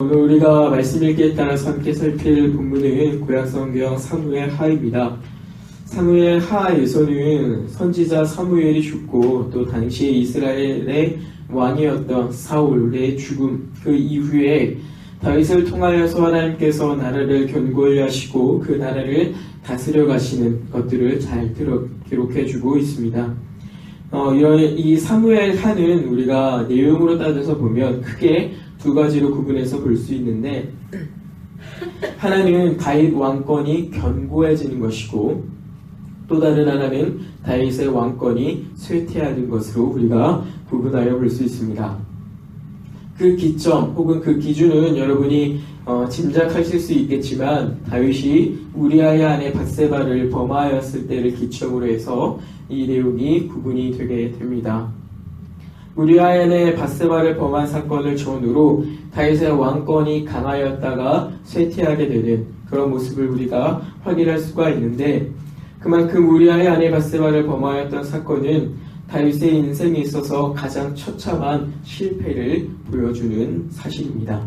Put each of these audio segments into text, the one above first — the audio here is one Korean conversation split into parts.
오늘 우리가 말씀 읽기에 따라서 함께 살필 본문은 구약성경 사무엘 하입니다. 사무엘 하에서는 선지자 사무엘이 죽고 또 당시 이스라엘의 왕이었던 사울의 죽음 그 이후에 다윗을 통하여서 하나님께서 나라를 견고히 하시고 그 나라를 다스려 가시는 것들을 잘 기록해주고 있습니다. 이 사무엘 하는 우리가 내용으로 따져서 보면 크게 두 가지로 구분해서 볼 수 있는데, 하나는 다윗 왕권이 견고해지는 것이고 또 다른 하나는 다윗의 왕권이 쇠퇴하는 것으로 우리가 구분하여 볼 수 있습니다. 그 기점 혹은 그 기준은 여러분이 짐작하실 수 있겠지만 다윗이 우리아의 아내 밧세바를 범하였을 때를 기점으로 해서 이 내용이 구분이 되게 됩니다. 우리아의 아내 밧세바를 범한 사건을 전후로 다윗의 왕권이 강하였다가 쇠퇴하게 되는 그런 모습을 우리가 확인할 수가 있는데, 그만큼 우리아의 아내 밧세바를 범하였던 사건은 다윗의 인생에 있어서 가장 처참한 실패를 보여주는 사실입니다.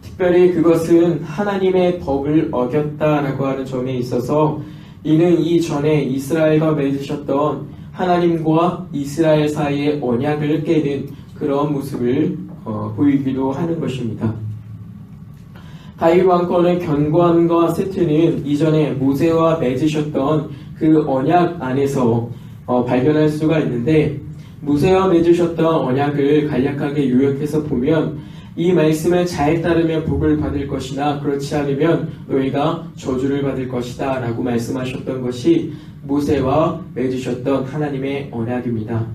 특별히 그것은 하나님의 법을 어겼다라고 하는 점에 있어서 이는 이전에 이스라엘과 맺으셨던 하나님과 이스라엘 사이의 언약을 깨는 그런 모습을 보이기도 하는 것입니다. 다윗 왕권의 견고함과 쇠퇴는 이전에 모세와 맺으셨던 그 언약 안에서 발견할 수가 있는데, 모세와 맺으셨던 언약을 간략하게 요약해서 보면 이 말씀을 잘 따르면 복을 받을 것이나 그렇지 않으면 너희가 저주를 받을 것이다 라고 말씀하셨던 것이 모세와 맺으셨던 하나님의 언약입니다.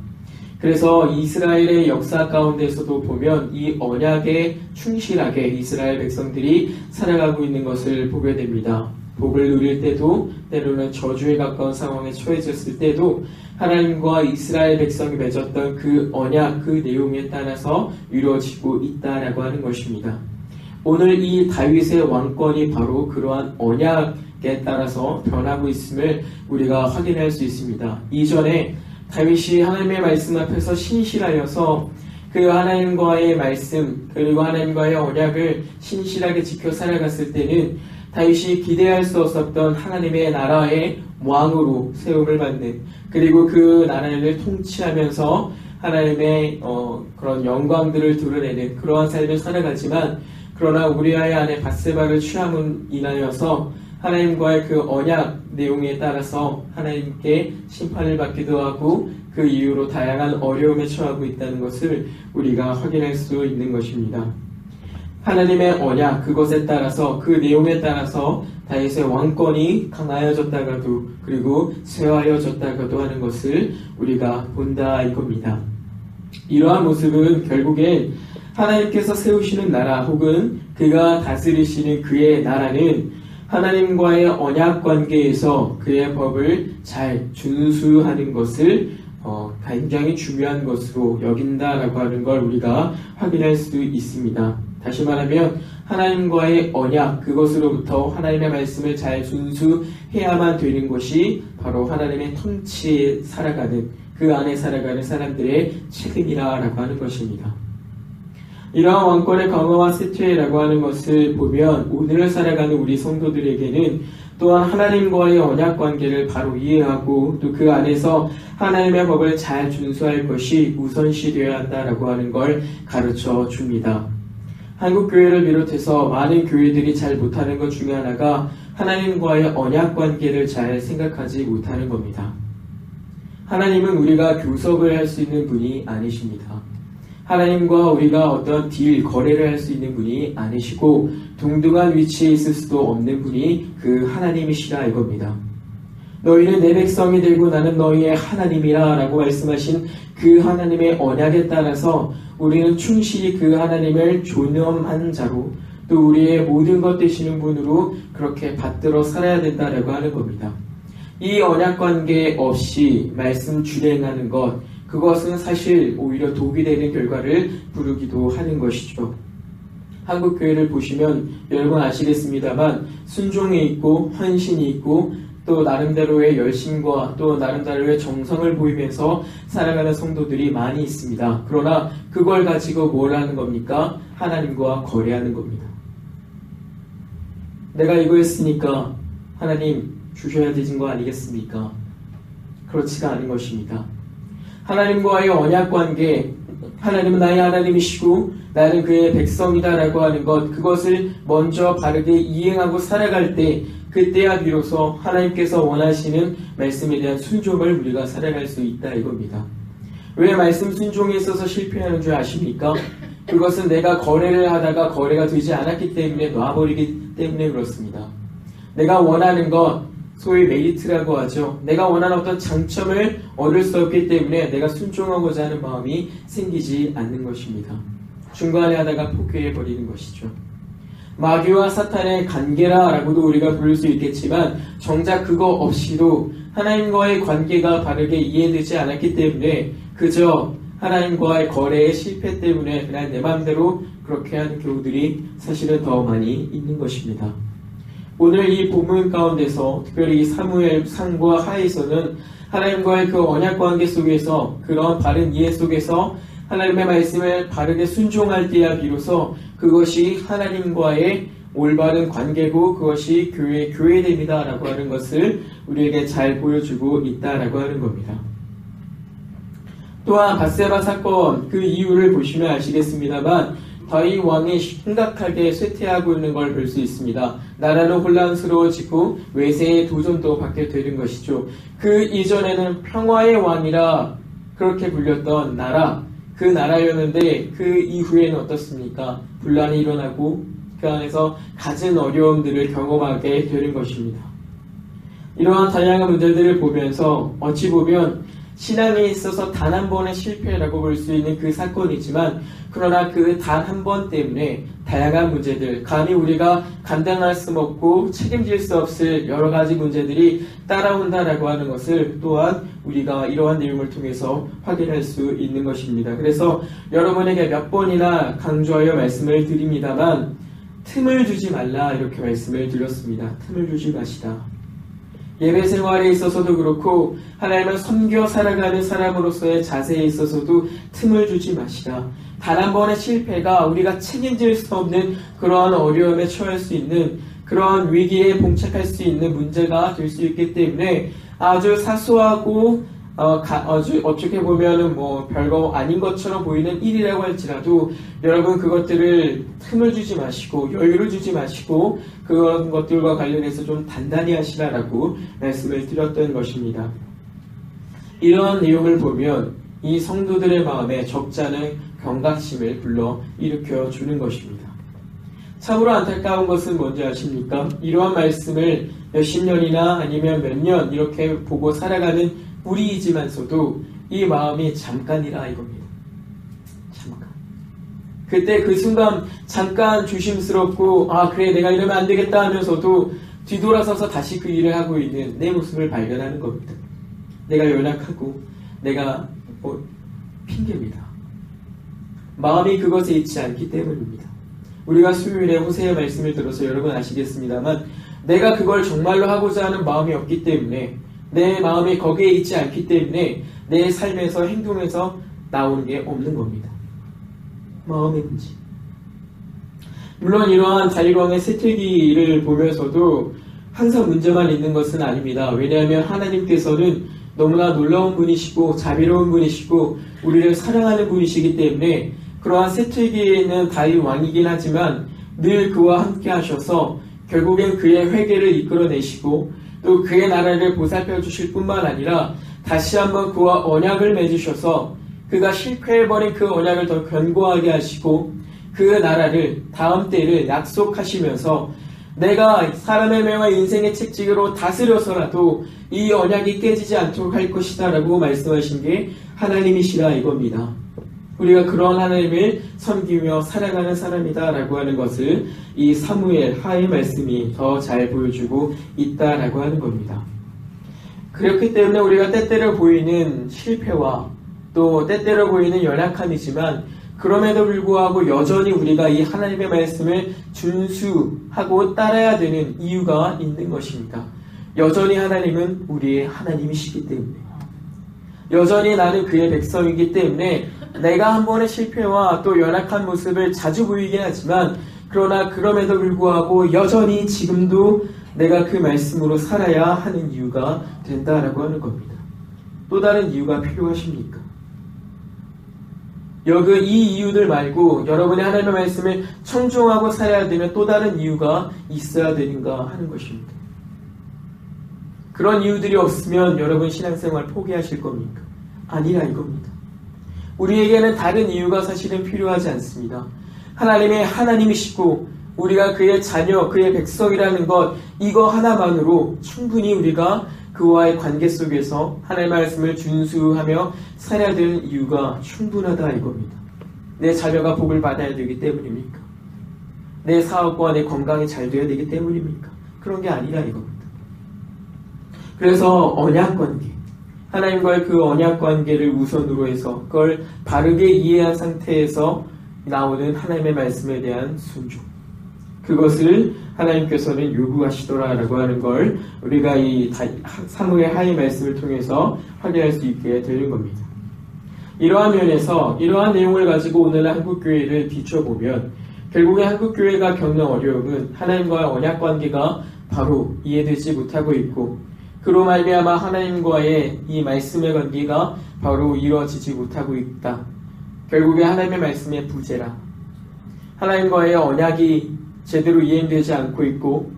그래서 이스라엘의 역사 가운데서도 보면 이 언약에 충실하게 이스라엘 백성들이 살아가고 있는 것을 보게 됩니다. 복을 누릴 때도 때로는 저주에 가까운 상황에 처해졌을 때도 하나님과 이스라엘 백성이 맺었던 그 언약, 그 내용에 따라서 이루어지고 있다라고 하는 것입니다. 오늘 이 다윗의 왕권이 바로 그러한 언약에 따라서 변하고 있음을 우리가 확인할 수 있습니다. 이전에 다윗이 하나님의 말씀 앞에서 신실하여서 그 하나님과의 말씀 그리고 하나님과의 언약을 신실하게 지켜 살아갔을 때는 다윗이 기대할 수 없었던 하나님의 나라의 왕으로 세움을 받는, 그리고 그 나라를 통치하면서 하나님의 그런 영광들을 드러내는 그러한 삶을 살아가지만, 그러나 우리아의 아내 밧세바를 취함으로 인하여서 하나님과의 그 언약 내용에 따라서 하나님께 심판을 받기도 하고 그 이후로 다양한 어려움에 처하고 있다는 것을 우리가 확인할 수 있는 것입니다. 하나님의 언약, 그것에 따라서 그 내용에 따라서 다윗의 왕권이 강하여졌다가도 그리고 쇠하여졌다가도 하는 것을 우리가 본다 이겁니다. 이러한 모습은 결국엔 하나님께서 세우시는 나라 혹은 그가 다스리시는 그의 나라는 하나님과의 언약 관계에서 그의 법을 잘 준수하는 것을 굉장히 중요한 것으로 여긴다라고 하는 걸 우리가 확인할 수 있습니다. 다시 말하면 하나님과의 언약, 그것으로부터 하나님의 말씀을 잘 준수해야만 되는 것이 바로 하나님의 통치에 살아가는, 그 안에 살아가는 사람들의 책임이라고 하는 것입니다. 이러한 왕권의 강화와 쇠퇴라고 하는 것을 보면 오늘을 살아가는 우리 성도들에게는 또한 하나님과의 언약 관계를 바로 이해하고 또 그 안에서 하나님의 법을 잘 준수할 것이 우선시되어야 한다라고 하는 걸 가르쳐 줍니다. 한국 교회를 비롯해서 많은 교회들이 잘 못하는 것 중에 하나가 하나님과의 언약 관계를 잘 생각하지 못하는 겁니다. 하나님은 우리가 교섭을 할 수 있는 분이 아니십니다. 하나님과 우리가 어떤 거래를 할 수 있는 분이 아니시고 동등한 위치에 있을 수도 없는 분이 그 하나님이시라 이겁니다. 너희는 내 백성이 되고 나는 너희의 하나님이라 라고 말씀하신 그 하나님의 언약에 따라서 우리는 충실히 그 하나님을 존엄한 자로 또 우리의 모든 것 되시는 분으로 그렇게 받들어 살아야 된다라고 하는 겁니다. 이 언약 관계 없이 말씀 준행하는 것, 그것은 사실 오히려 독이 되는 결과를 부르기도 하는 것이죠. 한국 교회를 보시면 여러분 아시겠습니다만 순종이 있고 헌신이 있고 또 나름대로의 열심과 또 나름대로의 정성을 보이면서 살아가는 성도들이 많이 있습니다. 그러나 그걸 가지고 뭘 하는 겁니까? 하나님과 거래하는 겁니다. 내가 이거 했으니까 하나님 주셔야 되는 거 아니겠습니까? 그렇지가 않은 것입니다. 하나님과의 언약관계, 하나님은 나의 하나님이시고 나는 그의 백성이다라고 하는 것, 그것을 먼저 바르게 이행하고 살아갈 때 그때야 비로소 하나님께서 원하시는 말씀에 대한 순종을 우리가 살아갈 수 있다 이겁니다. 왜 말씀 순종에 있어서 실패하는 줄 아십니까? 그것은 내가 거래를 하다가 거래가 되지 않았기 때문에 놔버리기 때문에 그렇습니다. 내가 원하는 것, 소위 메리트라고 하죠. 내가 원하는 어떤 장점을 얻을 수 없기 때문에 내가 순종하고자 하는 마음이 생기지 않는 것입니다. 중간에 하다가 포기해버리는 것이죠. 마귀와 사탄의 관계라고도 우리가 부를 수 있겠지만 정작 그거 없이도 하나님과의 관계가 바르게 이해되지 않았기 때문에 그저 하나님과의 거래의 실패 때문에 그냥 내 마음대로 그렇게 하는 경우들이 사실은 더 많이 있는 것입니다. 오늘 이 본문 가운데서 특별히 이 사무엘 상과 하에서는 하나님과의 그 언약 관계 속에서 그런 바른 이해 속에서 하나님의 말씀을 바르게 순종할 때야 비로소 그것이 하나님과의 올바른 관계고 그것이 교회됩니다 라고 하는 것을 우리에게 잘 보여주고 있다라고 하는 겁니다. 또한 밧세바 사건 그 이유를 보시면 아시겠습니다만 다윗 왕이 심각하게 쇠퇴하고 있는 걸 볼 수 있습니다. 나라는 혼란스러워지고 외세의 도전도 받게 되는 것이죠. 그 이전에는 평화의 왕이라 그렇게 불렸던 나라, 그 나라였는데 그 이후에는 어떻습니까? 분란이 일어나고 그 안에서 갖은 어려움들을 경험하게 되는 것입니다. 이러한 다양한 문제들을 보면서 어찌 보면 신앙에 있어서 단 한 번의 실패라고 볼 수 있는 그 사건이지만 그러나 그 단 한 번 때문에 다양한 문제들, 감히 우리가 감당할 수 없고 책임질 수 없을 여러 가지 문제들이 따라온다라고 하는 것을 또한 우리가 이러한 내용을 통해서 확인할 수 있는 것입니다. 그래서 여러분에게 몇 번이나 강조하여 말씀을 드립니다만 틈을 주지 말라 이렇게 말씀을 드렸습니다. 틈을 주지 마시라. 예배 생활에 있어서도 그렇고 하나님을 섬겨 살아가는 사람으로서의 자세에 있어서도 틈을 주지 마시라. 단 한 번의 실패가 우리가 책임질 수 없는 그러한 어려움에 처할 수 있는 그런 위기에 봉착할 수 있는 문제가 될 수 있기 때문에 아주 사소하고 아주 어떻게 보면은 별거 아닌 것처럼 보이는 일이라고 할지라도 여러분 그것들을 틈을 주지 마시고 여유를 주지 마시고 그런 것들과 관련해서 좀 단단히 하시라라고 말씀을 드렸던 것입니다. 이러한 내용을 보면 이 성도들의 마음에 적잖은 경각심을 불러 일으켜 주는 것입니다. 참으로 안타까운 것은 뭔지 아십니까? 이러한 말씀을 몇십 년이나 아니면 몇 년 이렇게 보고 살아가는 우리이지만서도 이 마음이 잠깐이라 이겁니다. 잠깐. 그때 그 순간 잠깐 조심스럽고 그래 내가 이러면 안 되겠다 하면서도 뒤돌아서서 다시 그 일을 하고 있는 내 모습을 발견하는 겁니다. 내가 연약하고 내가 핑계입니다. 마음이 그것에 있지 않기 때문입니다. 우리가 수요일에 호세의 말씀을 들어서 여러분 아시겠습니다만 내가 그걸 정말로 하고자 하는 마음이 없기 때문에 내 마음이 거기에 있지 않기 때문에 내 삶에서 행동에서 나오는 게 없는 겁니다. 마음의 문제. 물론 이러한 다윗 왕의 쇠퇴기를 보면서도 항상 문제만 있는 것은 아닙니다. 왜냐하면 하나님께서는 너무나 놀라운 분이시고 자비로운 분이시고 우리를 사랑하는 분이시기 때문에 그러한 쇠퇴기에 있는 다윗 왕이긴 하지만 늘 그와 함께 하셔서 결국엔 그의 회개를 이끌어내시고 또 그의 나라를 보살펴 주실 뿐만 아니라 다시 한번 그와 언약을 맺으셔서 그가 실패해버린 그 언약을 더 견고하게 하시고 그 나라를 다음 때를 약속하시면서 내가 사람의 명과 인생의 책찍으로 다스려서라도 이 언약이 깨지지 않도록 할 것이다 라고 말씀하신 게 하나님이시라 이겁니다. 우리가 그런 하나님을 섬기며 살아가는 사람이다 라고 하는 것을 이 사무엘 하의 말씀이 더 잘 보여주고 있다라고 하는 겁니다. 그렇기 때문에 우리가 때때로 보이는 실패와 또 때때로 보이는 연약함이지만 그럼에도 불구하고 여전히 우리가 이 하나님의 말씀을 준수하고 따라야 되는 이유가 있는 것입니다. 여전히 하나님은 우리의 하나님이시기 때문에, 여전히 나는 그의 백성이기 때문에 내가 한 번의 실패와 또 연약한 모습을 자주 보이긴 하지만, 그러나 그럼에도 불구하고 여전히 지금도 내가 그 말씀으로 살아야 하는 이유가 된다라고 하는 겁니다. 또 다른 이유가 필요하십니까? 이 이유들 말고 여러분의 하나님의 말씀을 청중하고 살아야 되는 또 다른 이유가 있어야 되는가 하는 것입니다. 그런 이유들이 없으면 여러분 신앙생활 포기하실 겁니까? 아니라 이겁니다. 우리에게는 다른 이유가 사실은 필요하지 않습니다. 하나님의 하나님이시고 우리가 그의 자녀, 그의 백성이라는 것, 이거 하나만으로 충분히 우리가 그와의 관계 속에서 하나님의 말씀을 준수하며 살아야 되는 이유가 충분하다 이겁니다. 내 자녀가 복을 받아야 되기 때문입니까? 내 사업과 내 건강이 잘 되어야 되기 때문입니까? 그런 게 아니라 이겁니다. 그래서 언약관계, 하나님과의 그 언약관계를 우선으로 해서 그걸 바르게 이해한 상태에서 나오는 하나님의 말씀에 대한 순종, 그것을 하나님께서는 요구하시더라라고 하는 걸 우리가 이 사무엘 하의 말씀을 통해서 확인할 수 있게 되는 겁니다. 이러한 면에서 이러한 내용을 가지고 오늘날 한국교회를 비춰보면 결국에 한국교회가 겪는 어려움은 하나님과의 언약관계가 바로 이해되지 못하고 있고, 그로 말미암아 하나님과의 이 말씀의 관계가 바로 이루어지지 못하고 있다. 결국에 하나님의 말씀의 부재라, 하나님과의 언약이 제대로 이행되지 않고 있고,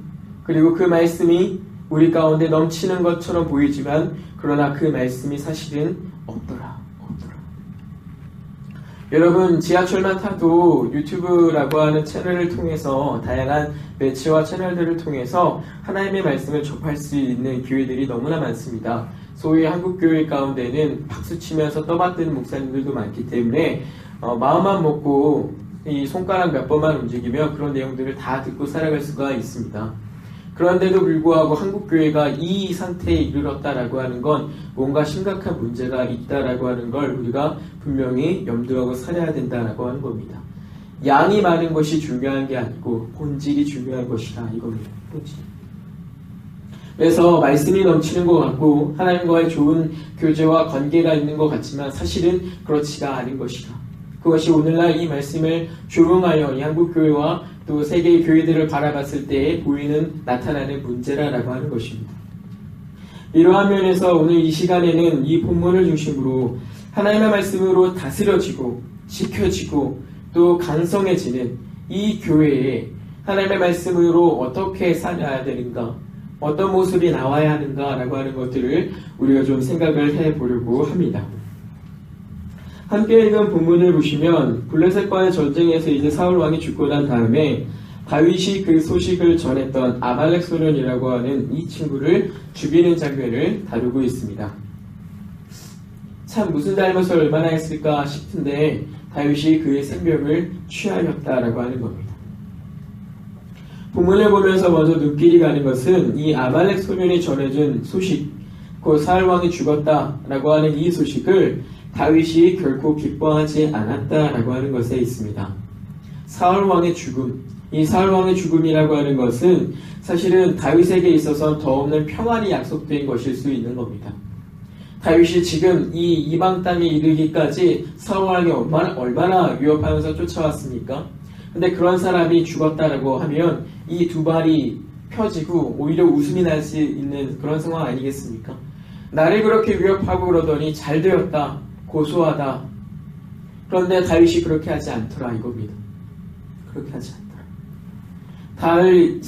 그리고 그 말씀이 우리 가운데 넘치는 것처럼 보이지만 그러나 그 말씀이 사실은 없더라. 여러분, 지하철만 타도 유튜브라고 하는 채널을 통해서 다양한 매체와 채널들을 통해서 하나님의 말씀을 접할 수 있는 교회들이 너무나 많습니다. 소위 한국교회 가운데는 박수치면서 떠받드는 목사님들도 많기 때문에 마음만 먹고 이 손가락 몇 번만 움직이며 그런 내용들을 다 듣고 살아갈 수가 있습니다. 그런데도 불구하고 한국교회가 이 상태에 이르렀다라고 하는 건 뭔가 심각한 문제가 있다라고 하는 걸 우리가 분명히 염두하고 살아야 된다라고 하는 겁니다. 양이 많은 것이 중요한 게 아니고 본질이 중요한 것이다 이겁니다. 본질. 그래서 말씀이 넘치는 것 같고 하나님과의 좋은 교제와 관계가 있는 것 같지만 사실은 그렇지가 않은 것이다. 그것이 오늘날 이 말씀을 조롱하여 이 한국교회와 또 세계의 교회들을 바라봤을 때 보이는 나타나는 문제라고 하는 것입니다. 이러한 면에서 오늘 이 시간에는 이 본문을 중심으로 하나님의 말씀으로 다스려지고 지켜지고 또 강성해지는 이 교회에 하나님의 말씀으로 어떻게 살아야 되는가, 어떤 모습이 나와야 하는가라고 하는 것들을 우리가 좀 생각을 해보려고 합니다. 함께 읽은 본문을 보시면 블레셋과의 전쟁에서 이제 사울 왕이 죽고 난 다음에 다윗이 그 소식을 전했던 아말렉 소년이라고 하는 이 친구를 죽이는 장면을 다루고 있습니다. 참 무슨 잘못을 얼마나 했을까 싶은데 다윗이 그의 생명을 취하였다라고 하는 겁니다. 본문을 보면서 먼저 눈길이 가는 것은 이 아말렉 소년이 전해준 소식, 곧 사울 왕이 죽었다라고 하는 이 소식을 다윗이 결코 기뻐하지 않았다라고 하는 것에 있습니다. 사울 왕의 죽음, 이 사울 왕의 죽음이라고 하는 것은 사실은 다윗에게 있어서 더 없는 평안이 약속된 것일 수 있는 겁니다. 다윗이 지금 이 이방 땅에 이르기까지 사울 왕이 얼마나 위협하면서 쫓아왔습니까? 근데 그런 사람이 죽었다라고 하면 이 두 발이 펴지고 오히려 웃음이 날 수 있는 그런 상황 아니겠습니까? 나를 그렇게 위협하고 그러더니 잘 되었다, 고소하다. 그런데 다윗이 그렇게 하지 않더라 이겁니다. 그렇게 하지 않더라.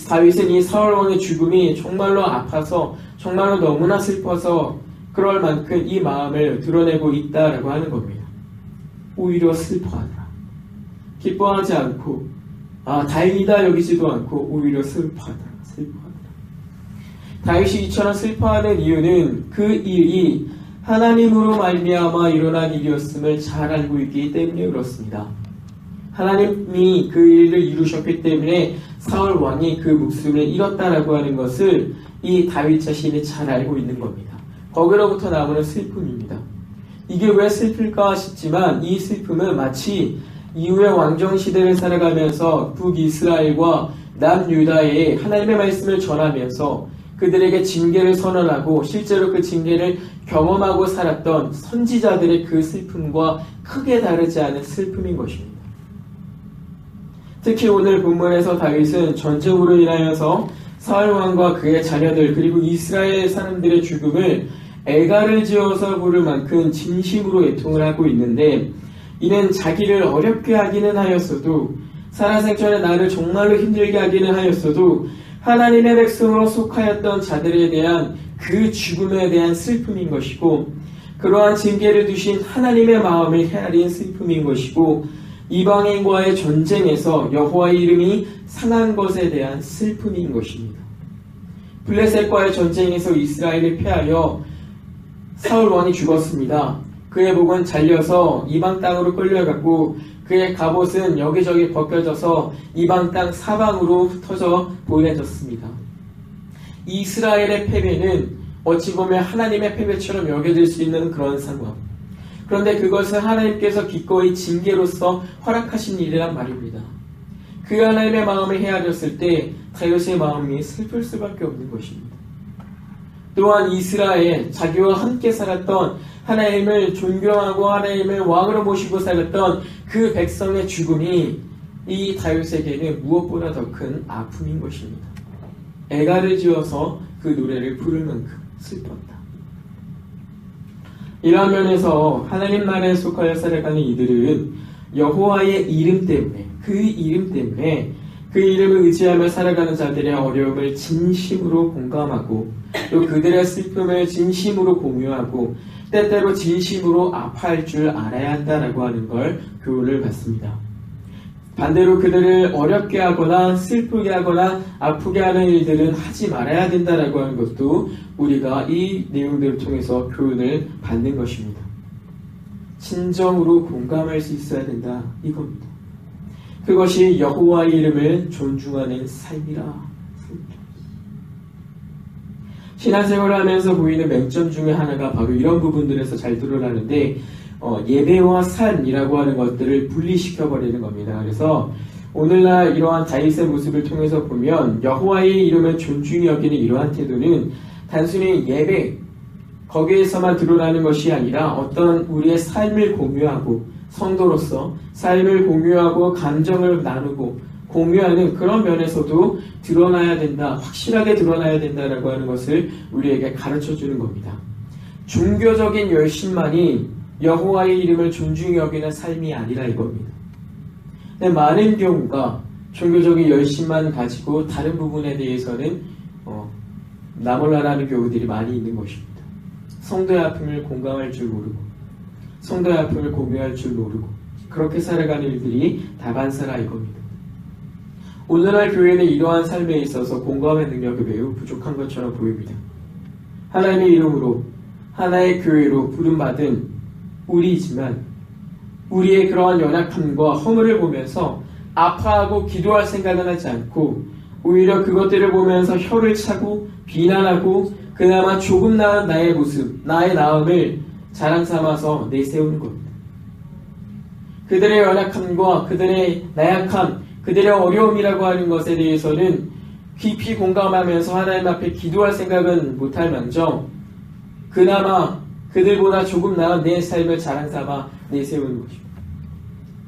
다윗은 이 사울 왕의 죽음이 정말로 아파서 정말로 너무나 슬퍼서 그럴 만큼 이 마음을 드러내고 있다라고 하는 겁니다. 오히려 슬퍼하더라. 기뻐하지 않고 다행이다 여기지도 않고 오히려 슬퍼하더라. 다윗이 이처럼 슬퍼하는 이유는 그 일이 하나님으로 말미암아 일어난 일이었음을 잘 알고 있기 때문에 그렇습니다. 하나님이 그 일을 이루셨기 때문에 사울 왕이 그 목숨을 잃었다라고 하는 것을 이 다윗 자신이 잘 알고 있는 겁니다. 거기로부터 나오는 슬픔입니다. 이게 왜 슬플까 싶지만 이 슬픔은 마치 이후의 왕정시대를 살아가면서 북이스라엘과 남유다에 하나님의 말씀을 전하면서 그들에게 징계를 선언하고 실제로 그 징계를 경험하고 살았던 선지자들의 그 슬픔과 크게 다르지 않은 슬픔인 것입니다. 특히 오늘 본문에서 다윗은 전쟁으로 인하여서 사울 왕과 그의 자녀들 그리고 이스라엘 사람들의 죽음을 애가를 지어서 부를 만큼 진심으로 애통을 하고 있는데, 이는 자기를 어렵게 하기는 하였어도, 살아생전에 나를 정말로 힘들게 하기는 하였어도 하나님의 백성으로 속하였던 자들에 대한 그 죽음에 대한 슬픔인 것이고, 그러한 징계를 두신 하나님의 마음을 헤아린 슬픔인 것이고, 이방인과의 전쟁에서 여호와의 이름이 상한 것에 대한 슬픔인 것입니다. 블레셋과의 전쟁에서 이스라엘이 패하여 사울 왕이 죽었습니다. 그의 목은 잘려서 이방 땅으로 끌려갔고, 그의 갑옷은 여기저기 벗겨져서 이방 땅 사방으로 흩어져 보내졌습니다. 이스라엘의 패배는 어찌 보면 하나님의 패배처럼 여겨질 수 있는 그런 상황. 그런데 그것은 하나님께서 기꺼이 징계로서 허락하신 일이란 말입니다. 그 하나님의 마음을 헤아렸을 때 다윗의 마음이 슬플 수밖에 없는 것입니다. 또한 이스라엘, 자기와 함께 살았던 하나님을 존경하고 하나님을 왕으로 모시고 살았던 그 백성의 죽음이 이 다윗에게는 무엇보다 더 큰 아픔인 것입니다. 애가를 지어서 그 노래를 부를 만큼 슬펐다. 이러한 면에서 하나님 나라에 속하여 살아가는 이들은 여호와의 이름 때문에, 그 이름을 의지하며 살아가는 자들의 어려움을 진심으로 공감하고, 또 그들의 슬픔을 진심으로 공유하고, 때때로 진심으로 아파할 줄 알아야 한다라고 하는 걸 교훈을 받습니다. 반대로 그들을 어렵게 하거나 슬프게 하거나 아프게 하는 일들은 하지 말아야 된다라고 하는 것도 우리가 이 내용들을 통해서 교훈을 받는 것입니다. 진정으로 공감할 수 있어야 된다, 이겁니다. 그것이 여호와의 이름을 존중하는 삶이라. 신앙생활을 하면서 보이는 맹점 중에 하나가 바로 이런 부분들에서 잘 드러나는데, 예배와 삶이라고 하는 것들을 분리시켜버리는 겁니다. 그래서 오늘날 이러한 다윗의 모습을 통해서 보면 여호와의 이름을 존중히 여기는 이러한 태도는 단순히 예배, 거기에서만 드러나는 것이 아니라 어떤 우리의 삶을 공유하고, 성도로서 삶을 공유하고 감정을 나누고 공유하는 그런 면에서도 드러나야 된다, 확실하게 드러나야 된다라고 하는 것을 우리에게 가르쳐주는 겁니다. 종교적인 열심만이 여호와의 이름을 존중히 여기는 삶이 아니라 이겁니다. 근데 많은 경우가 종교적인 열심만 가지고 다른 부분에 대해서는 나몰라라는 경우들이 많이 있는 것입니다. 성도의 아픔을 공감할 줄 모르고, 성도의 아픔을 공유할 줄 모르고, 그렇게 살아가는 일들이 다반사라 이겁니다. 오늘날 교회는 이러한 삶에 있어서 공감의 능력이 매우 부족한 것처럼 보입니다. 하나님의 이름으로 하나의 교회로 부름받은 우리이지만 우리의 그러한 연약함과 허물을 보면서 아파하고 기도할 생각은 하지 않고, 오히려 그것들을 보면서 혀를 차고 비난하고 그나마 조금 나은 나의 모습, 나의 나음을 자랑 삼아서 내세우는 겁니다. 그들의 연약함과 그들의 나약함, 그들의 어려움이라고 하는 것에 대해서는 깊이 공감하면서 하나님 앞에 기도할 생각은 못할 망정, 그나마 그들보다 조금 나은 내 삶을 자랑 삼아 내세우는 것입니다.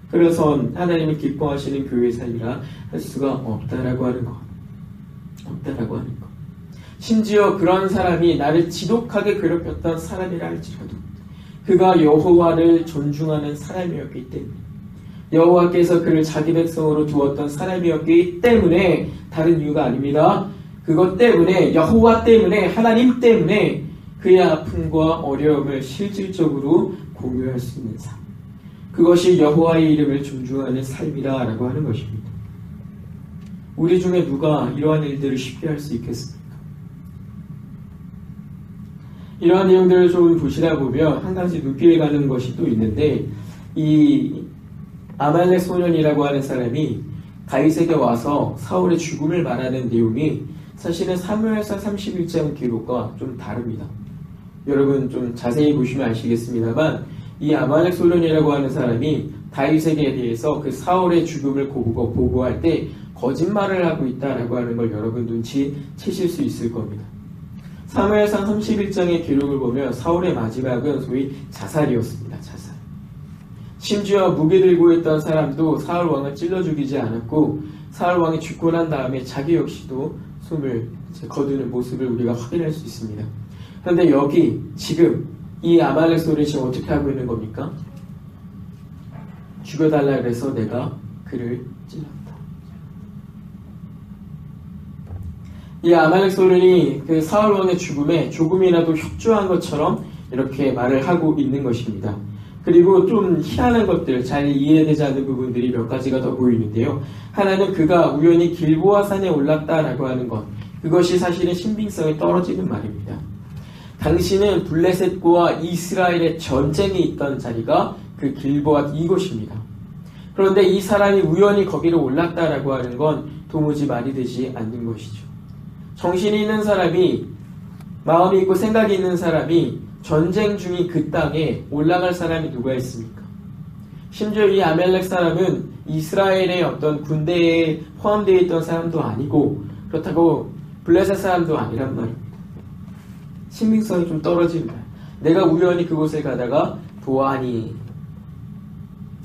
그래서 하나님을 기뻐하시는 교회의 삶이라 할 수가 없다라고 하는 것. 없다라고 하는 것. 심지어 그런 사람이 나를 지독하게 괴롭혔던 사람이라 할지라도 그가 여호와를 존중하는 사람이었기 때문에, 여호와께서 그를 자기 백성으로 두었던 사람이었기 때문에, 다른 이유가 아닙니다. 그것 때문에, 여호와 때문에, 하나님 때문에 그의 아픔과 어려움을 실질적으로 공유할 수 있는 삶, 그것이 여호와의 이름을 존중하는 삶이라고 하는 것입니다. 우리 중에 누가 이러한 일들을 쉽게 할 수 있겠습니까? 이러한 내용들을 좀 보시다 보면 한 가지 눈길이 가는 것이 또 있는데, 이 아말렉 소년이라고 하는 사람이 다윗에게 와서 사울의 죽음을 말하는 내용이 사실은 사무엘상 31장 기록과 좀 다릅니다. 여러분 좀 자세히 보시면 아시겠습니다만, 이 아말렉 소년이라고 하는 사람이 다윗에게 대해서 그 사울의 죽음을 보고할 때 거짓말을 하고 있다라고 하는 걸 여러분 눈치채실 수 있을 겁니다. 사무엘상 31장의 기록을 보면 사울의 마지막은 소위 자살이었습니다. 자살. 심지어 무기 들고 있던 사람도 사울 왕을 찔러 죽이지 않았고 사울 왕이 죽고 난 다음에 자기 역시도 숨을 거두는 모습을 우리가 확인할 수 있습니다. 그런데 여기 지금 이 아말렉 소리를 지금 어떻게 하고 있는 겁니까? 죽여달라 그래서 내가 그를 찔렀다. 이 아말렉 소련이 그 사울 왕의 죽음에 조금이라도 협조한 것처럼 이렇게 말을 하고 있는 것입니다. 그리고 좀 희한한 것들, 잘 이해되지 않는 부분들이 몇 가지가 더 보이는데요. 하나는 그가 우연히 길보아 산에 올랐다라고 하는 것, 그것이 사실은 신빙성이 떨어지는 말입니다. 당시는 블레셋과 이스라엘의 전쟁이 있던 자리가 그 길보아 이곳입니다. 그런데 이 사람이 우연히 거기로 올랐다라고 하는 건 도무지 말이 되지 않는 것이죠. 정신이 있는 사람이, 마음이 있고 생각이 있는 사람이 전쟁 중인 그 땅에 올라갈 사람이 누가 있습니까? 심지어 이 아멜렉 사람은 이스라엘의 어떤 군대에 포함되어 있던 사람도 아니고 그렇다고 블레셋 사람도 아니란 말입니다. 신빙성이 좀 떨어집니다. 내가 우연히 그곳에 가다가 보아하니.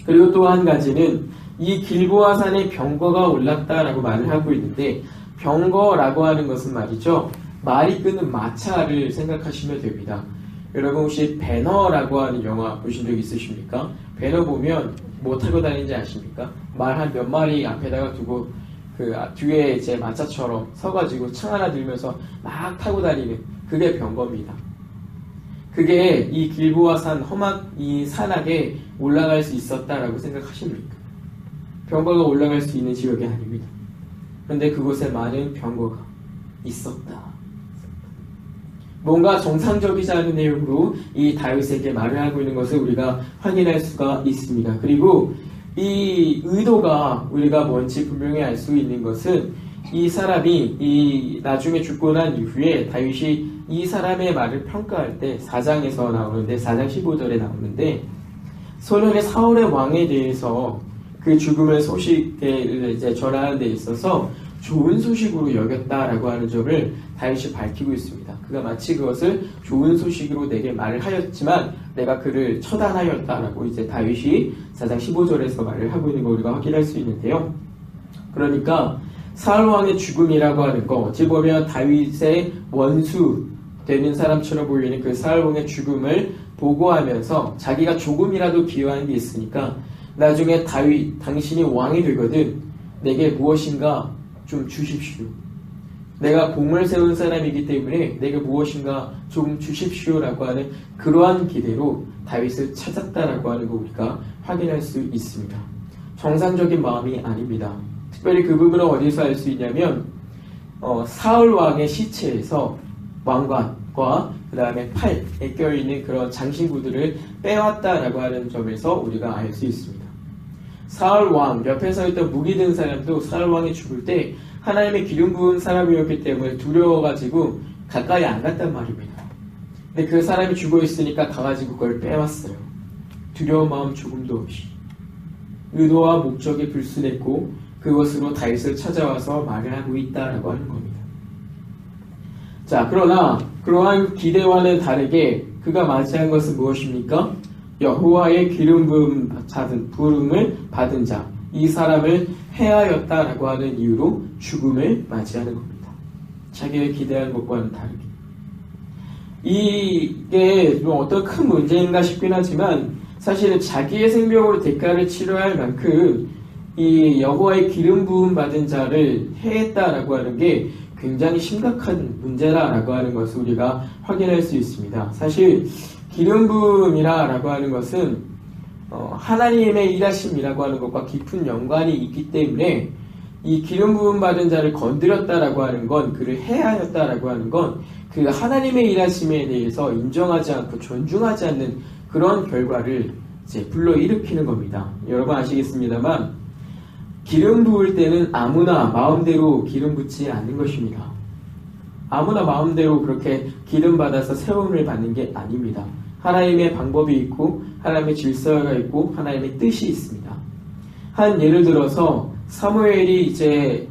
그리고 또 한 가지는 이 길보아 산에 병거가 올랐다라고 말을 하고 있는데, 병거라고 하는 것은 말이죠, 말이 끄는 마차를 생각하시면 됩니다. 여러분 혹시 배너라고 하는 영화 보신 적 있으십니까? 배너 보면 뭐 타고 다니는지 아십니까? 말 한 몇 마리 앞에다가 두고 그 뒤에 이제 마차처럼 서가지고 창 하나 들면서 막 타고 다니는, 그게 병거입니다. 그게 이 길보아 산 험한 이 산악에 올라갈 수 있었다라고 생각하십니까? 병거가 올라갈 수 있는 지역이 아닙니다. 그런데 그곳에 많은 병거가 있었다. 뭔가 정상적이지 않은 내용으로 이 다윗에게 말을 하고 있는 것을 우리가 확인할 수가 있습니다. 그리고 이 의도가 우리가 뭔지 분명히 알 수 있는 것은 이 사람이 이 나중에 죽고 난 이후에 다윗이 이 사람의 말을 평가할 때 4장에서 나오는데, 4장 15절에 나오는데, 소련의 사울의 왕에 대해서 그 죽음의 소식을 이제 전하는 데 있어서 좋은 소식으로 여겼다라고 하는 점을 다윗이 밝히고 있습니다. 그가 마치 그것을 좋은 소식으로 내게 말을 하였지만 내가 그를 처단하였다라고 이제 다윗이 4장 15절에서 말을 하고 있는 걸 우리가 확인할 수 있는데요. 그러니까 사울 왕의 죽음이라고 하는 거, 어찌 보면 다윗의 원수 되는 사람처럼 보이는 그 사울 왕의 죽음을 보고하면서 자기가 조금이라도 기여한 게 있으니까 나중에 다윗, 당신이 왕이 되거든 내게 무엇인가 좀 주십시오. 내가 공을 세운 사람이기 때문에 내게 무엇인가 좀 주십시오라고 하는 그러한 기대로 다윗을 찾았다라고 하는 거 우리가 확인할 수 있습니다. 정상적인 마음이 아닙니다. 특별히 그 부분은 어디서 알 수 있냐면 사울 왕의 시체에서 왕관과 그 다음에 팔에 껴있는 그런 장신구들을 빼왔다라고 하는 점에서 우리가 알 수 있습니다. 사울 왕 옆에 서 있던 무기 든 사람도 사울 왕이 죽을 때 하나님의 기름 부은 사람이었기 때문에 두려워가지고 가까이 안 갔단 말입니다. 근데 그 사람이 죽어 있으니까 가가지고 그걸 빼왔어요. 두려운 마음 조금도 없이. 의도와 목적이 불순했고 그것으로 다윗을 찾아와서 말을 하고 있다라고 하는 겁니다. 자, 그러나 그러한 기대와는 다르게 그가 맞이한 것은 무엇입니까? 여호와의 기름 부음을 받은 자, 이 사람을 해하였다라고 하는 이유로 죽음을 맞이하는 겁니다. 자기가 기대한 것과는 다르게. 이게 좀 어떤 큰 문제인가 싶긴 하지만 사실은 자기의 생명으로 대가를 치러야 할 만큼 이 여호와의 기름 부음 받은 자를 해했다라고 하는 게 굉장히 심각한 문제라고 하는 것을 우리가 확인할 수 있습니다. 사실 기름 부음이라고 하는 것은 하나님의 일하심이라고 하는 것과 깊은 연관이 있기 때문에 이 기름 부음 받은 자를 건드렸다라고 하는 건, 그를 해하였다라고 하는 건 그 하나님의 일하심에 대해서 인정하지 않고 존중하지 않는 그런 결과를 이제 불러일으키는 겁니다. 여러분 아시겠습니다만 기름 부을 때는 아무나 마음대로 기름 붓지 않는 것입니다. 아무나 마음대로 그렇게 기름 받아서 세움을 받는 게 아닙니다. 하나님의 방법이 있고 하나님의 질서가 있고 하나님의 뜻이 있습니다. 한 예를 들어서 사무엘이 이제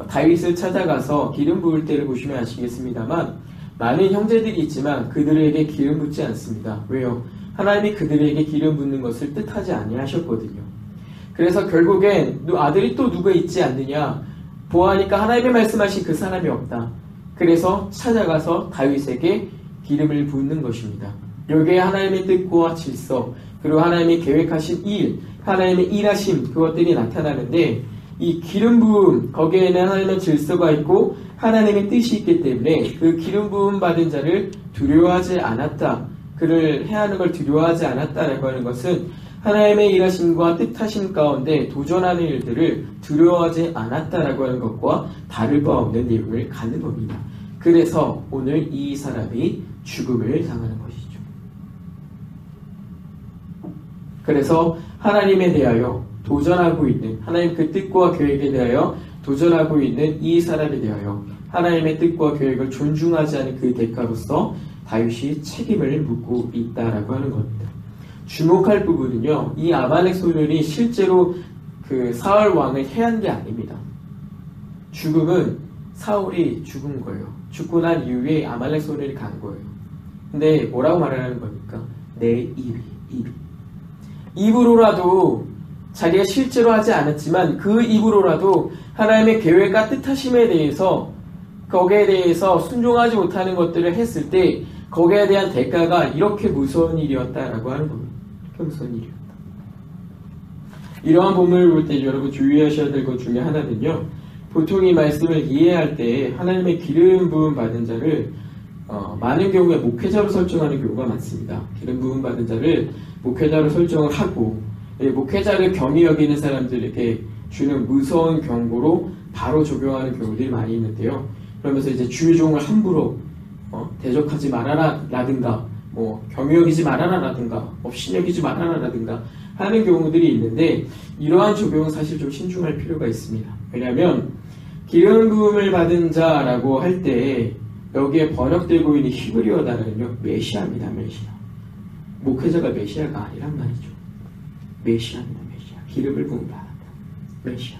다윗을 찾아가서 기름 부을 때를 보시면 아시겠습니다만 많은 형제들이 있지만 그들에게 기름 붓지 않습니다. 왜요? 하나님이 그들에게 기름 붓는 것을 뜻하지 아니하셨거든요. 그래서 결국엔 아들이 또 누가 있지 않느냐 보아하니까 하나님이 말씀하신 그 사람이 없다. 그래서 찾아가서 다윗에게 기름을 붓는 것입니다. 여기에 하나님의 뜻과 질서 그리고 하나님이 계획하신 일, 하나님의 일하심 그것들이 나타나는데 이 기름 부음 거기에는 하나님의 질서가 있고 하나님의 뜻이 있기 때문에 그 기름 부음 받은 자를 두려워하지 않았다. 그를 해하는 걸 두려워하지 않았다라고 하는 것은 하나님의 일하심과 뜻하심 가운데 도전하는 일들을 두려워하지 않았다라고 하는 것과 다를 바 없는 내용을 갖는 겁니다. 그래서 오늘 이 사람이 죽음을 당하는 것이죠. 그래서 하나님에 대하여 도전하고 있는 하나님 그 뜻과 계획에 대하여 도전하고 있는 이 사람에 대하여 하나님의 뜻과 계획을 존중하지 않은 그 대가로서 다윗이 책임을 묻고 있다라고 하는 겁니다. 주목할 부분은요, 이 아말렉 소년이 실제로 그 사울 왕을 해한 게 아닙니다. 죽음은 사울이 죽은 거예요. 죽고 난 이후에 아말렉 소년이 간 거예요. 근데 뭐라고 말하는 겁니까? 내 입으로라도 자기가 실제로 하지 않았지만 그 입으로라도 하나님의 계획과 뜻하심에 대해서 거기에 대해서 순종하지 못하는 것들을 했을 때 거기에 대한 대가가 이렇게 무서운 일이었다라고 하는 겁니다. 이렇게 무서운 일이었다. 이러한 본문을 볼 때 여러분 주의하셔야 될 것 중에 하나는요. 보통 이 말씀을 이해할 때 하나님의 기름 부음 받은 자를 많은 경우에 목회자로 설정하는 경우가 많습니다. 기름 부음 받은 자를 목회자로 설정을 하고 목회자를 경히 여기는 사람들에게 주는 무서운 경고로 바로 적용하는 경우들이 많이 있는데요. 그러면서 이제 주의 종을 함부로 대적하지 말아라 라든가 경히 여기지 말아라 라든가 없이 여기지 말아라 라든가 하는 경우들이 있는데 이러한 적용은 사실 좀 신중할 필요가 있습니다. 왜냐하면 기름 부음을 받은 자라고 할 때 여기에 번역되고 있는 히브리어 단어는요 메시아입니다. 메시아. 목회자가 메시아가 아니란 말이죠. 메시아입니다. 메시아. 기름을 부음 받았다. 메시아.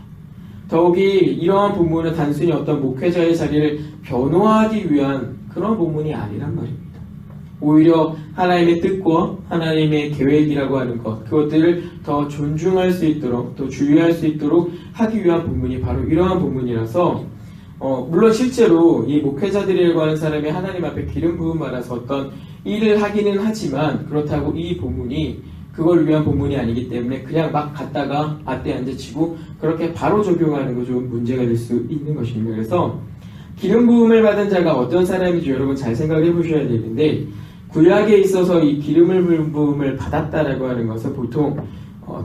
더욱이 이러한 본문은 단순히 어떤 목회자의 자리를 변호하기 위한 그런 본문이 아니란 말입니다. 오히려 하나님의 뜻과 하나님의 계획이라고 하는 것, 그것들을 더 존중할 수 있도록, 또 주의할 수 있도록 하기 위한 본문이 바로 이러한 본문이라서 물론 실제로 이 목회자들이라고 하는 사람이 하나님 앞에 기름 부음 받아서 어떤 일을 하기는 하지만 그렇다고 이 본문이 그걸 위한 본문이 아니기 때문에 그냥 막 갔다가 아떼 앉아치고 그렇게 바로 적용하는 거 좀 문제가 될 수 있는 것입니다. 그래서 기름 부음을 받은 자가 어떤 사람인지 여러분 잘 생각해 보셔야 되는데 구약에 있어서 이 기름을 부음을 받았다라고 하는 것은 보통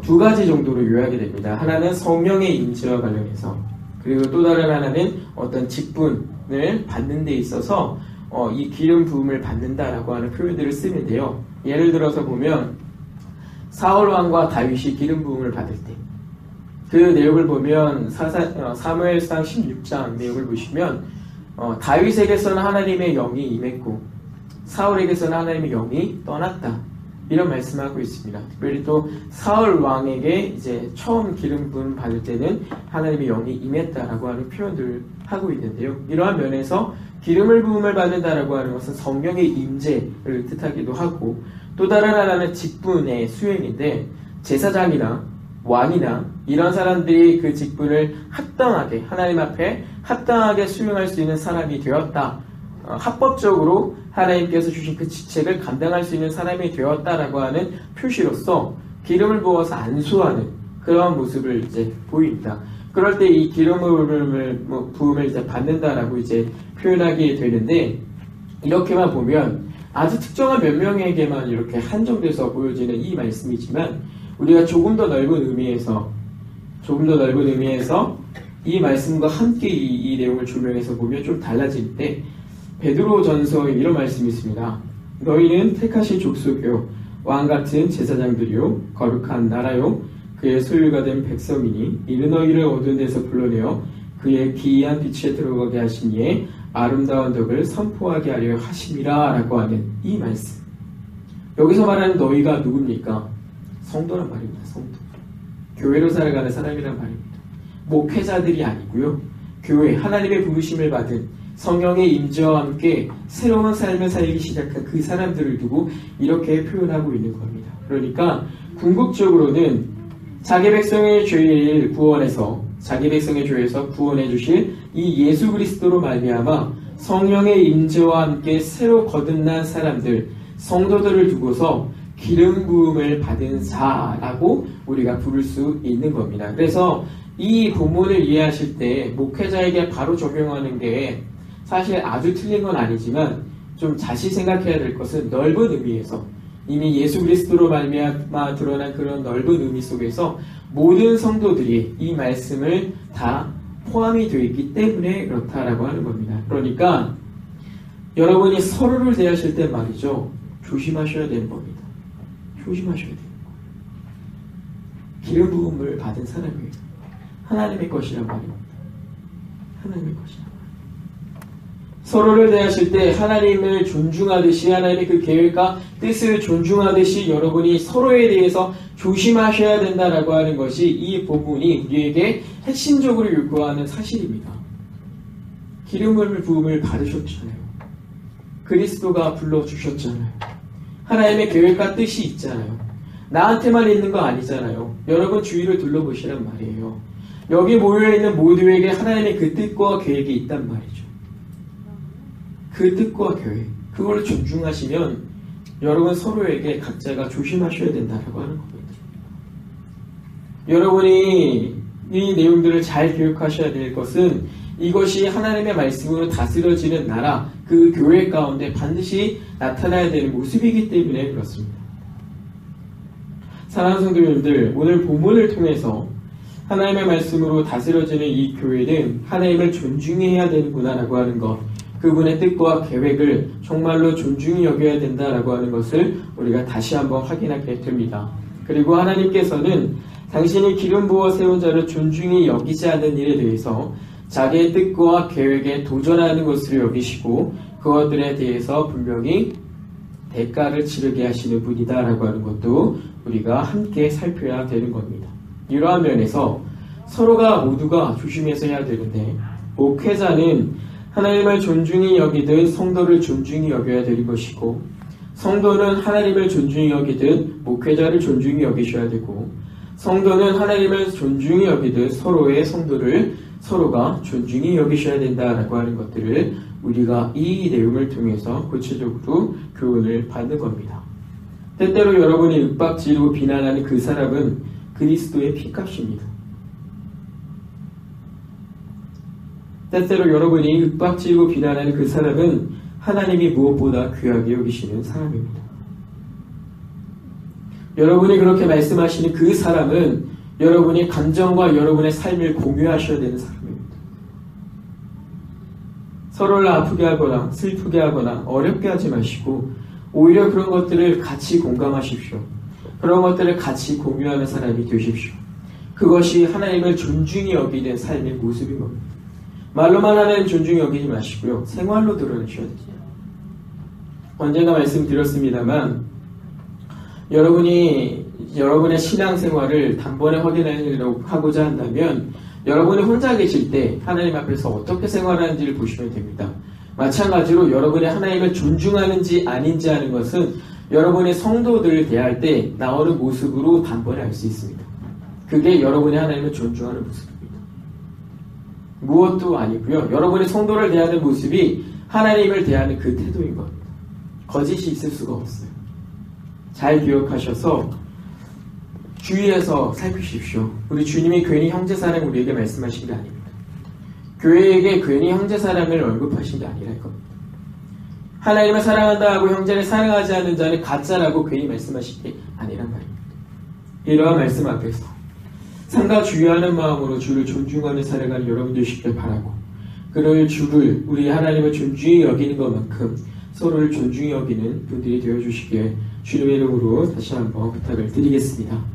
두 가지 정도로 요약이 됩니다. 하나는 성령의 임재와 관련해서 그리고 또 다른 하나는 어떤 직분을 받는 데 있어서 이 기름 부음을 받는다라고 하는 표현들을 쓰는데요. 예를 들어서 보면 사울 왕과 다윗이 기름 부음을 받을 때 그 내용을 보면 사무엘상 16장 내용을 보시면 다윗에게서는 하나님의 영이 임했고 사울에게서는 하나님의 영이 떠났다. 이런 말씀하고 있습니다. 특별히 또 사울 왕에게 이제 처음 기름 부음 받을 때는 하나님의 영이 임했다라고 하는 표현들을 하고 있는데요. 이러한 면에서 기름을 부음을 받는다라고 하는 것은 성령의 임재를 뜻하기도 하고 또 다른 하나는 직분의 수행인데 제사장이나 왕이나 이런 사람들이 그 직분을 합당하게 하나님 앞에 합당하게 수행할 수 있는 사람이 되었다. 합법적으로 하나님께서 주신 그 직책을 감당할 수 있는 사람이 되었다라고 하는 표시로서 기름을 부어서 안수하는 그런 모습을 이제 보입니다. 그럴 때 이 기름을 부음을 이제 받는다라고 이제 표현하게 되는데 이렇게만 보면 아주 특정한 몇 명에게만 이렇게 한정돼서 보여지는 이 말씀이지만 우리가 조금 더 넓은 의미에서 이 말씀과 함께 이 내용을 조명해서 보면 좀 달라질 때 베드로전서에 이런 말씀이 있습니다. 너희는 택하신 족속이요 왕같은 제사장들이요 거룩한 나라요 그의 소유가 된 백성이니 이는 너희를 어두운 데서 불러내어 그의 기이한 빛에 들어가게 하신 이의 아름다운 덕을 선포하게 하려 하심이라 라고 하는 이 말씀. 여기서 말하는 너희가 누굽니까? 성도란 말입니다. 성도. 교회로 살아가는 사람이란 말입니다. 목회자들이 아니고요. 교회, 하나님의 부르심을 받은 성령의 임재와 함께 새로운 삶을 살기 시작한 그 사람들을 두고 이렇게 표현하고 있는 겁니다. 그러니까 궁극적으로는 자기 백성의 죄를 구원해서 자기 백성의 죄에서 구원해 주실 이 예수 그리스도로 말미암아 성령의 임재와 함께 새로 거듭난 사람들, 성도들을 두고서 기름 부음을 받은 자라고 우리가 부를 수 있는 겁니다. 그래서 이 본문을 이해하실 때 목회자에게 바로 적용하는 게 사실 아주 틀린 건 아니지만 좀 다시 생각해야 될 것은 넓은 의미에서 이미 예수 그리스도로 말미암아 드러난 그런 넓은 의미 속에서 모든 성도들이 이 말씀을 다 포함이 되어 있기 때문에 그렇다라고 하는 겁니다. 그러니까 여러분이 서로를 대하실 때 말이죠. 조심하셔야 되는 겁니다. 조심하셔야 돼요. 기름 부음을 받은 사람이에요. 하나님의 것이란 말입니다. 하나님의 것이란 말입니다. 서로를 대하실 때 하나님을 존중하듯이 하나님의 그 계획과 뜻을 존중하듯이 여러분이 서로에 대해서 조심하셔야 된다라고 하는 것이 이 본문이 우리에게 핵심적으로 요구하는 사실입니다. 기름 부음을 받으셨잖아요. 그리스도가 불러주셨잖아요. 하나님의 계획과 뜻이 있잖아요. 나한테만 있는 거 아니잖아요. 여러분 주위를 둘러보시란 말이에요. 여기 모여있는 모두에게 하나님의 그 뜻과 계획이 있단 말이죠. 그 뜻과 계획, 그걸 존중하시면 여러분 서로에게 각자가 조심하셔야 된다고 하는 겁니다. 여러분이 이 내용들을 잘 기억하셔야 될 것은 이것이 하나님의 말씀으로 다스려지는 나라, 그 교회 가운데 반드시 나타나야 되는 모습이기 때문에 그렇습니다. 사랑하는 성도님들, 오늘 본문을 통해서 하나님의 말씀으로 다스려지는 이 교회는 하나님을 존중해야 되는구나라고 하는 것, 그분의 뜻과 계획을 정말로 존중히 여겨야 된다라고 하는 것을 우리가 다시 한번 확인하게 됩니다. 그리고 하나님께서는 당신이 기름 부어 세운 자를 존중히 여기지 않는 일에 대해서 자기의 뜻과 계획에 도전하는 것으로 여기시고 그것들에 대해서 분명히 대가를 치르게 하시는 분이다라고 하는 것도 우리가 함께 살펴야 되는 겁니다. 이러한 면에서 서로가 모두가 조심해서 해야 되는데 목회자는 하나님을 존중히 여기든 성도를 존중히 여겨야 되는 것이고 성도는 하나님을 존중히 여기든 목회자를 존중히 여기셔야 되고 성도는 하나님을 존중히 여기든 서로의 성도를 서로가 존중히 여기셔야 된다라고 하는 것들을 우리가 이 내용을 통해서 구체적으로 교훈을 받는 겁니다. 때때로 여러분이 윽박지르고 비난하는 그 사람은 그리스도의 피값입니다. 때때로 여러분이 윽박지르고 비난하는 그 사람은 하나님이 무엇보다 귀하게 여기시는 사람입니다. 여러분이 그렇게 말씀하시는 그 사람은 여러분의 감정과 여러분의 삶을 공유하셔야 되는 사람입니다. 서로를 아프게 하거나 슬프게 하거나 어렵게 하지 마시고 오히려 그런 것들을 같이 공감하십시오. 그런 것들을 같이 공유하는 사람이 되십시오. 그것이 하나님을 존중히 여기는 삶의 모습인 겁니다. 말로만 하나님 존중히 여기지 마시고요. 생활로 드러내셔야 됩니다. 언젠가 말씀드렸습니다만 여러분의 신앙생활을 단번에 확인하고자 한다면 여러분이 혼자 계실 때 하나님 앞에서 어떻게 생활하는지를 보시면 됩니다. 마찬가지로 여러분이 하나님을 존중하는지 아닌지 하는 것은 여러분의 성도들을 대할 때 나오는 모습으로 단번에 알 수 있습니다. 그게 여러분이 하나님을 존중하는 모습입니다. 무엇도 아니고요. 여러분의 성도를 대하는 모습이 하나님을 대하는 그 태도인 겁니다. 거짓이 있을 수가 없어요. 잘 기억하셔서 주의해서 살피십시오. 우리 주님이 괜히 형제사랑 우리에게 말씀하신 게 아닙니다. 교회에게 괜히 형제사랑을 언급하신 게 아니랄 겁니다. 하나님을 사랑한다 하고 형제를 사랑하지 않는 자는 가짜라고 괜히 말씀하신 게 아니란 말입니다. 이러한 말씀 앞에서 상가 주의하는 마음으로 주를 존중하는 살아가는 여러분 되시길 바라고 그럴 주를 우리 하나님을 존중히 여기는 것만큼 서로를 존중히 여기는 분들이 되어주시기에 주님의 이름으로 다시 한번 부탁을 드리겠습니다.